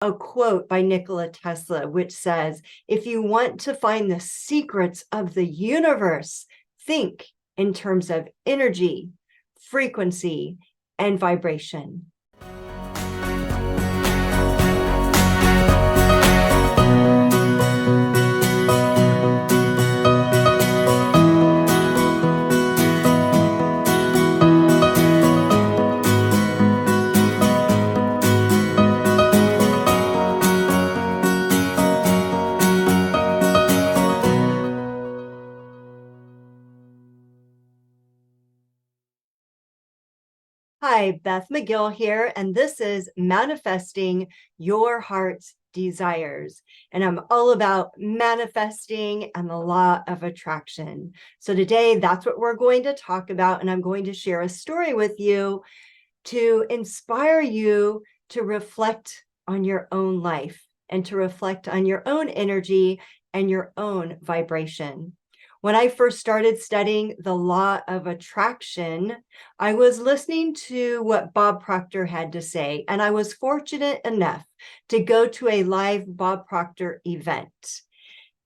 a quote by Nikola Tesla, which says, if you want to find the secrets of the universe, think in terms of energy, frequency, and vibration. Hi, Beth McGill here, and this is Manifesting Your Heart's Desires. And I'm all about manifesting and the law of attraction. So today, that's what we're going to talk about, and I'm going to share a story with you to inspire you to reflect on your own life and to reflect on your own energy and your own vibration. When I first started studying the law of attraction, I was listening to what Bob Proctor had to say, and I was fortunate enough to go to a live Bob Proctor event.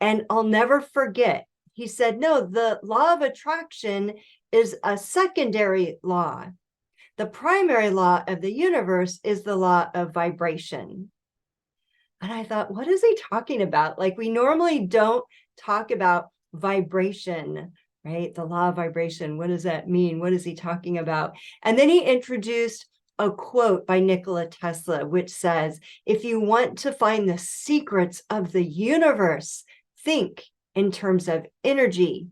And I'll never forget, he said, no, the law of attraction is a secondary law. The primary law of the universe is the law of vibration. And I thought, what is he talking about? Like, we normally don't talk about vibration, right? The law of vibration. What does that mean? What is he talking about? And then he introduced a quote by Nikola Tesla, which says, if you want to find the secrets of the universe, think in terms of energy,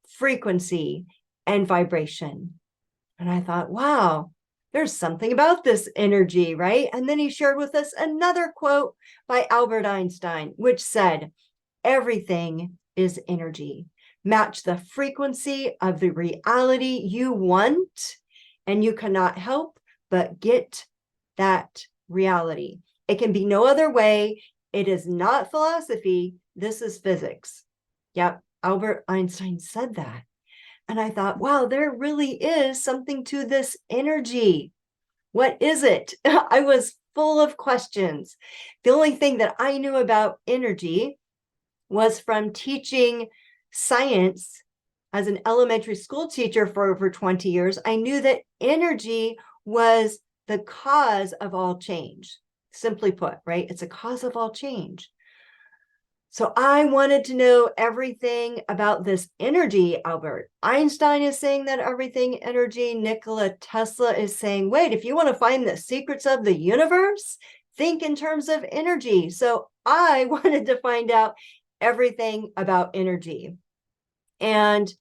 frequency, and vibration. And I thought, wow, there's something about this energy, right? And then he shared with us another quote by Albert Einstein, which said, everything is energy. Match the frequency of the reality you want, and you cannot help but get that reality. It can be no other way. It is not philosophy. This is physics. Yep, Albert Einstein said that. And I thought, wow, there really is something to this energy. What is it? I was full of questions. The only thing that I knew about energy was from teaching science as an elementary school teacher for over 20 years. I knew that energy was the cause of all change. Simply put, right? It's a cause of all change. So I wanted to know everything about this energy, Albert. Einstein is saying that everything energy. Nikola Tesla is saying, wait, if you want to find the secrets of the universe, think in terms of energy. So I wanted to find out everything about energy. And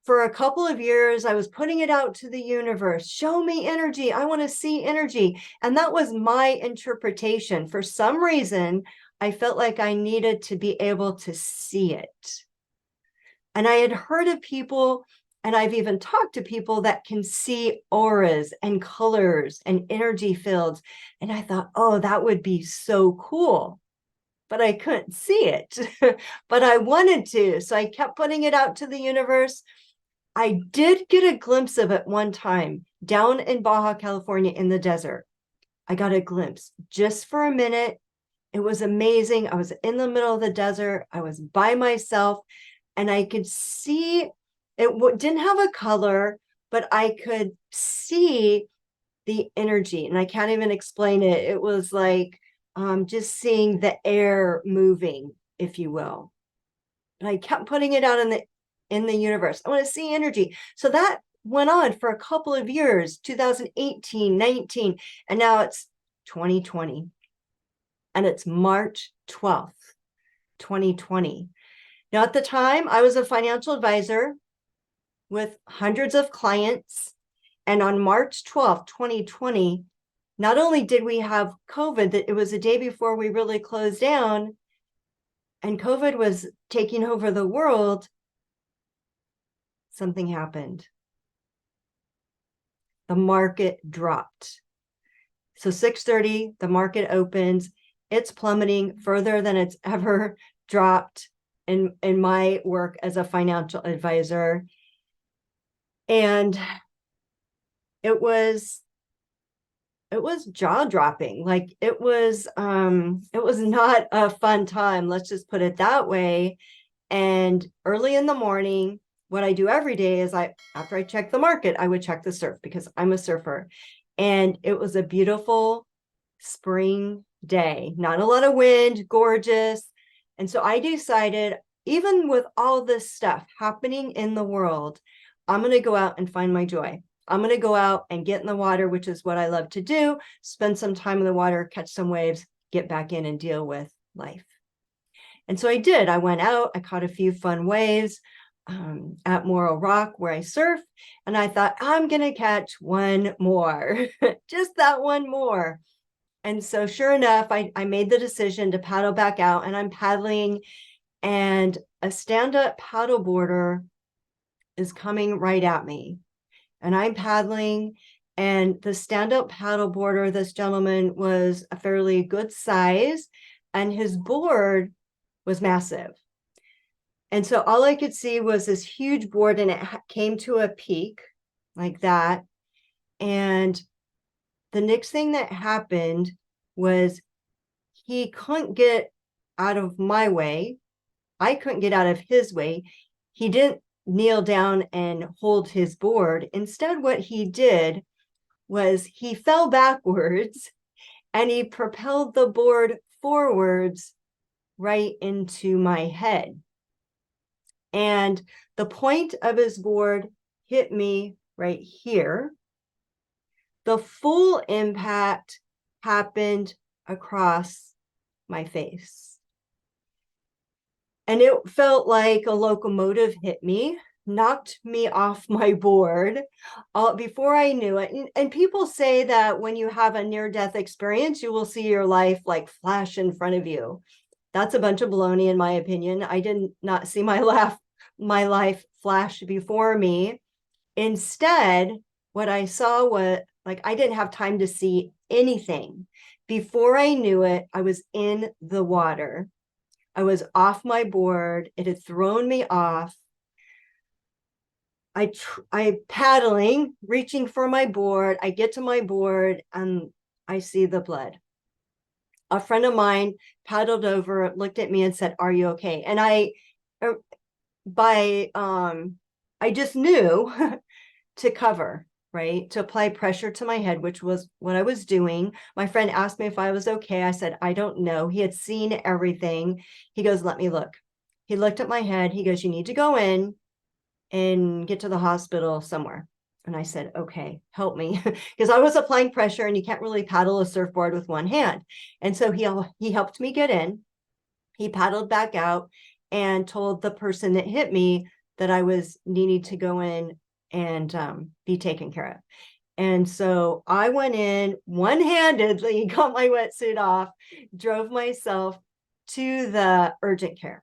for a couple of years, I was putting it out to the universe. Show me energy. I want to see energy. And that was my interpretation. For some reason, I felt like I needed to be able to see it. And I had heard of people, and I've even talked to people that can see auras and colors and energy fields. And I thought, oh, that would be so cool. But I couldn't see it. But I wanted to. So I kept putting it out to the universe. I did get a glimpse of it one time down in Baja California in the desert. I got a glimpse just for a minute. It was amazing. I was in the middle of the desert. I was by myself, and I could see it didn't have a color, but I could see the energy, and I can't even explain it. It was like just seeing the air moving, if you will. And I kept putting it out in the universe. I want to see energy. So that went on for a couple of years, 2018, 19, and now it's 2020. And it's March 12th, 2020. Now, at the time, I was a financial advisor with hundreds of clients. And on March 12th, 2020, not only did we have COVID, that it was the day before we really closed down, and COVID was taking over the world, something happened. The market dropped. So 6:30, the market opens. It's plummeting further than it's ever dropped in my work as a financial advisor. And it was it was jaw-dropping. Like it was not a fun time, let's just put it that way. And early in the morning, what I do every day is after I check the market, I would check the surf because I'm a surfer. And it was a beautiful spring day, not a lot of wind, gorgeous. And so I decided, even with all this stuff happening in the world, I'm going to go out and find my joy. I'm going to go out and get in the water, which is what I love to do, spend some time in the water, catch some waves, get back in and deal with life. And so I did. I went out, I caught a few fun waves at Morro Rock where I surf. And I thought, I'm going to catch one more, just that one more. And so sure enough, I made the decision to paddle back out, and I'm paddling, and a stand-up paddleboarder is coming right at me. And I'm paddling, and the stand-up paddleboarder, this gentleman, was a fairly good size, and his board was massive. And so all I could see was this huge board, and it came to a peak like that. And the next thing that happened was he couldn't get out of my way. I couldn't get out of his way. He didn't kneel down and hold his board. Instead, what he did was he fell backwards and he propelled the board forwards right into my head. And the point of his board hit me right here. The full impact happened across my face. And it felt like a locomotive hit me, knocked me off my board before I knew it. And people say that when you have a near-death experience, you will see your life like flash in front of you. That's a bunch of baloney, in my opinion. I did not see my life flash before me. Instead, what I saw was, like, I didn't have time to see anything. Before I knew it, I was in the water. I was off my board. It had thrown me off. I paddling, reaching for my board. I get to my board and I see the blood. A friend of mine paddled over, looked at me and said, "Are you okay?" And I just knew to cover, right? To apply pressure to my head, which was what I was doing. My friend asked me if I was okay. I said, "I don't know." He had seen everything. He goes, "Let me look." He looked at my head. He goes, "You need to go in and get to the hospital somewhere." And I said, "Okay, help me." Because I was applying pressure and you can't really paddle a surfboard with one hand. And so he helped me get in. He paddled back out and told the person that hit me that I was needing to go in and be taken care of. And so I went in one-handedly, got my wetsuit off, drove myself to the urgent care.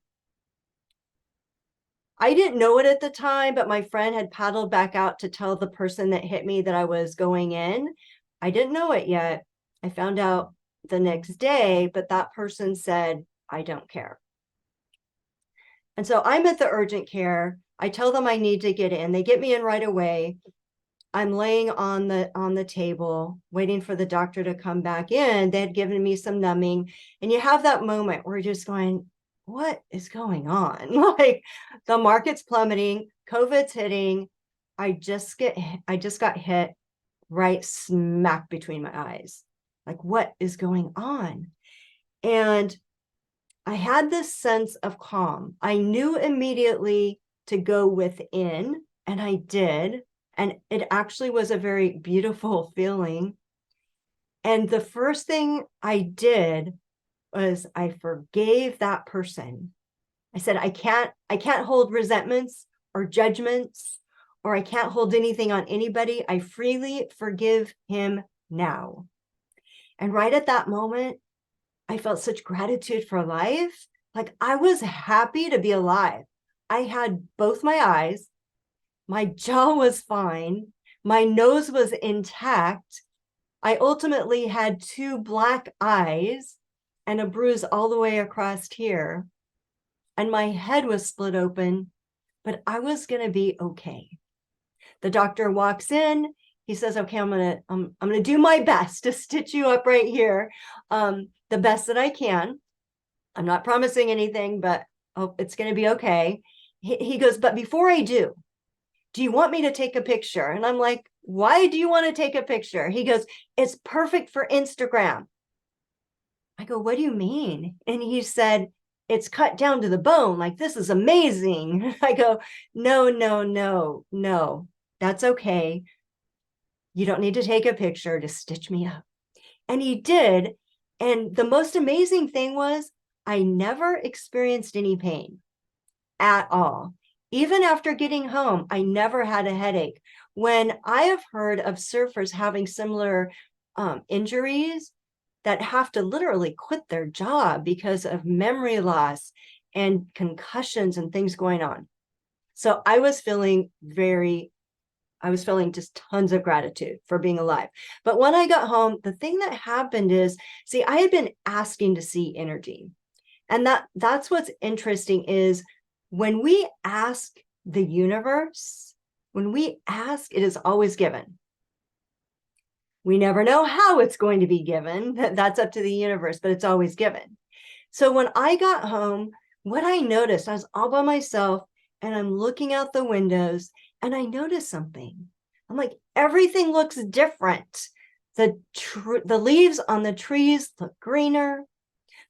I didn't know it at the time, but my friend had paddled back out to tell the person that hit me that I was going in. I didn't know it yet. I found out the next day, but that person said, "I don't care." And so I'm at the urgent care. I tell them I need to get in. They get me in right away. I'm laying on the table, waiting for the doctor to come back in. They had given me some numbing. And you have that moment where you're just going, what is going on? Like, the market's plummeting, COVID's hitting. I just got hit right smack between my eyes. Like, what is going on? And I had this sense of calm. I knew immediately to go within, and I did. And it actually was a very beautiful feeling. And the first thing I did was I forgave that person. I said, I can't hold resentments or judgments, or I can't hold anything on anybody. I freely forgive him now. And right at that moment, I felt such gratitude for life. Like, I was happy to be alive. I had both my eyes. My jaw was fine. My nose was intact. I ultimately had two black eyes and a bruise all the way across here. And my head was split open, but I was going to be okay. The doctor walks in. he says, okay, I'm gonna do my best to stitch you up right here, the best that I can. I'm not promising anything, but it's going to be okay. He goes, but before I do you want me to take a picture? And I'm like, why do you want to take a picture? He goes, it's perfect for Instagram. I go, what do you mean? And he said, it's cut down to the bone. Like, this is amazing. I go, no, that's okay. You don't need to take a picture to stitch me up. And he did. And the most amazing thing was I never experienced any pain at all. Even after getting home, I never had a headache. When I have heard of surfers having similar injuries that have to literally quit their job because of memory loss and concussions and things going on. So I was feeling just tons of gratitude for being alive. But when I got home, the thing that happened is, see, I had been asking to see energy. And that's what's interesting is when we ask the universe, when we ask, it is always given. We never know how it's going to be given. That's up to the universe, but it's always given. So when I got home, what I noticed, I was all by myself and I'm looking out the windows and I noticed something. I'm like, everything looks different. The leaves on the trees look greener.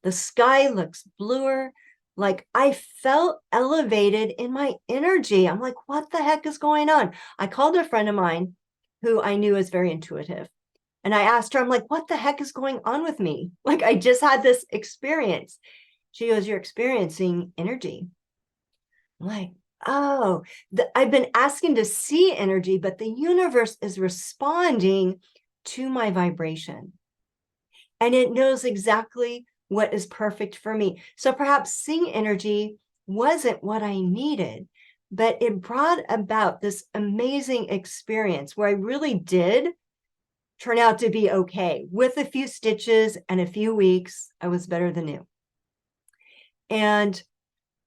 The sky looks bluer. Like, I felt elevated in my energy. I'm like, what the heck is going on? I called a friend of mine who I knew is very intuitive. And I asked her, I'm like, what the heck is going on with me? Like, I just had this experience. She goes, you're experiencing energy. I'm like, oh, I've been asking to see energy, but the universe is responding to my vibration. And it knows exactly what is perfect for me. So perhaps seeing energy wasn't what I needed, but it brought about this amazing experience where I really did turn out to be okay. With a few stitches and a few weeks, I was better than new. And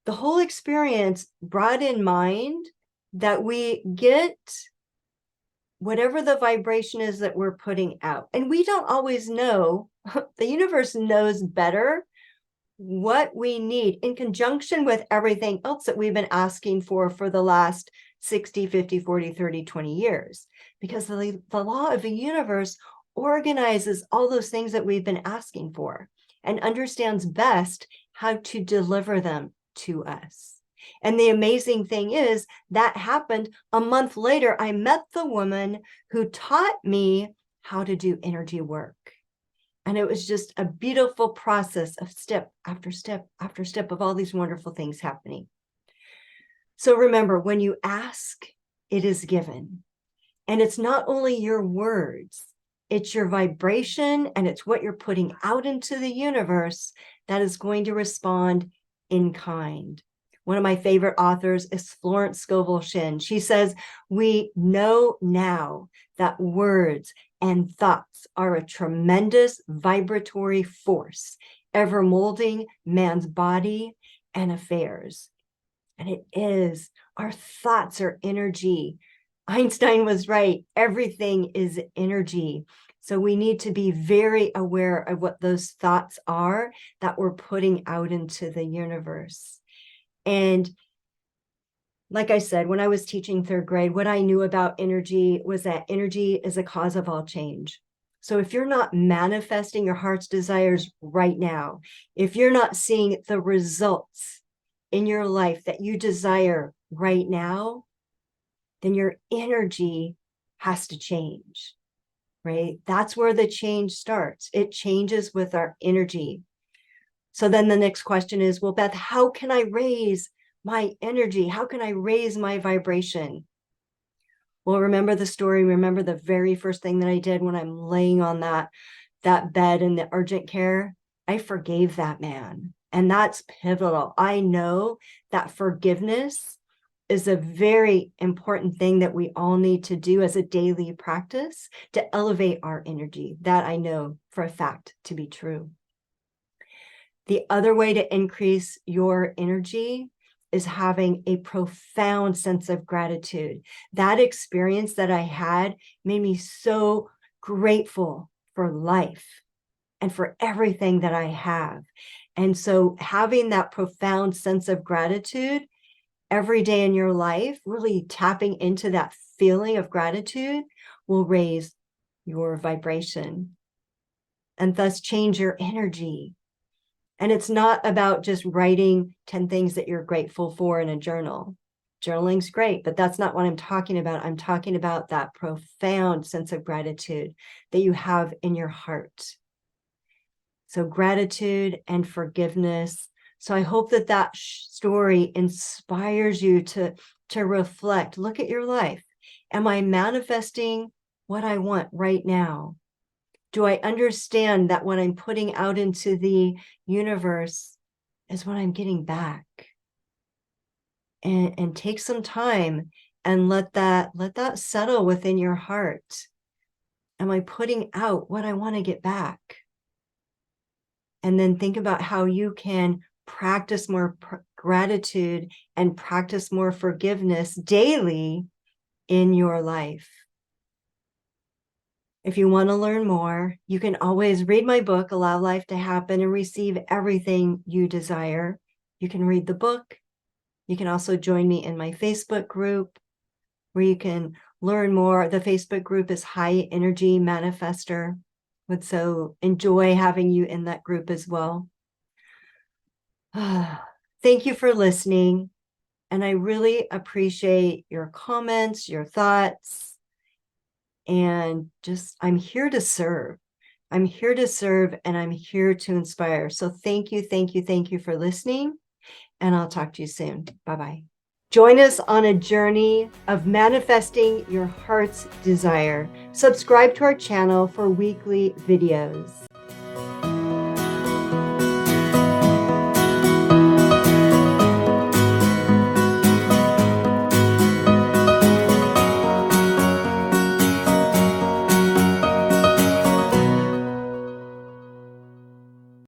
the whole experience brought in mind that we get whatever the vibration is that we're putting out. And we don't always know. The universe knows better what we need in conjunction with everything else that we've been asking for the last 60, 50, 40, 30, 20 years. Because the law of the universe organizes all those things that we've been asking for and understands best how to deliver them to us. And the amazing thing is that happened a month later. I met the woman who taught me how to do energy work. And it was just a beautiful process of step after step after step of all these wonderful things happening. So remember, when you ask, it is given. And it's not only your words, it's your vibration and it's what you're putting out into the universe that is going to respond in kind. One of my favorite authors is Florence Scovel Shinn. She says, we know now that words and thoughts are a tremendous vibratory force, ever molding man's body and affairs. And it is. Our thoughts are energy. Einstein was right. Everything is energy. So we need to be very aware of what those thoughts are that we're putting out into the universe. And like I said, when I was teaching third grade, what I knew about energy was that energy is a cause of all change. So if you're not manifesting your heart's desires right now, if you're not seeing the results in your life that you desire right now, then your energy has to change, right? That's where the change starts. It changes with our energy. So then the next question is, well, Beth, how can I raise my energy? How can I raise my vibration? Well, remember the story. Remember the very first thing that I did when I'm laying on that bed in the urgent care? I forgave that man. And that's pivotal. I know that forgiveness is a very important thing that we all need to do as a daily practice to elevate our energy. That I know for a fact to be true. The other way to increase your energy is having a profound sense of gratitude. That experience that I had made me so grateful for life and for everything that I have. And so having that profound sense of gratitude every day in your life, really tapping into that feeling of gratitude, will raise your vibration and thus change your energy. And it's not about just writing 10 things that you're grateful for in a journal. Journaling's great, but that's not what I'm talking about. I'm talking about that profound sense of gratitude that you have in your heart. So gratitude and forgiveness. So I hope that that story inspires you to reflect. Look at your life. Am I manifesting what I want right now? Do I understand that what I'm putting out into the universe is what I'm getting back? And take some time and let that settle within your heart. Am I putting out what I want to get back? And then think about how you can practice more gratitude and practice more forgiveness daily in your life. If you want to learn more, you can always read my book, Allow Life to Happen and Receive Everything You Desire. You can read the book. You can also join me in my Facebook group where you can learn more. The Facebook group is High Energy Manifester. Would so enjoy having you in that group as well. Thank you for listening. And I really appreciate your comments, your thoughts. And just, I'm here to serve. I'm here to serve and I'm here to inspire. So thank you, thank you, thank you for listening. And I'll talk to you soon. Bye-bye. Join us on a journey of manifesting your heart's desire. Subscribe to our channel for weekly videos.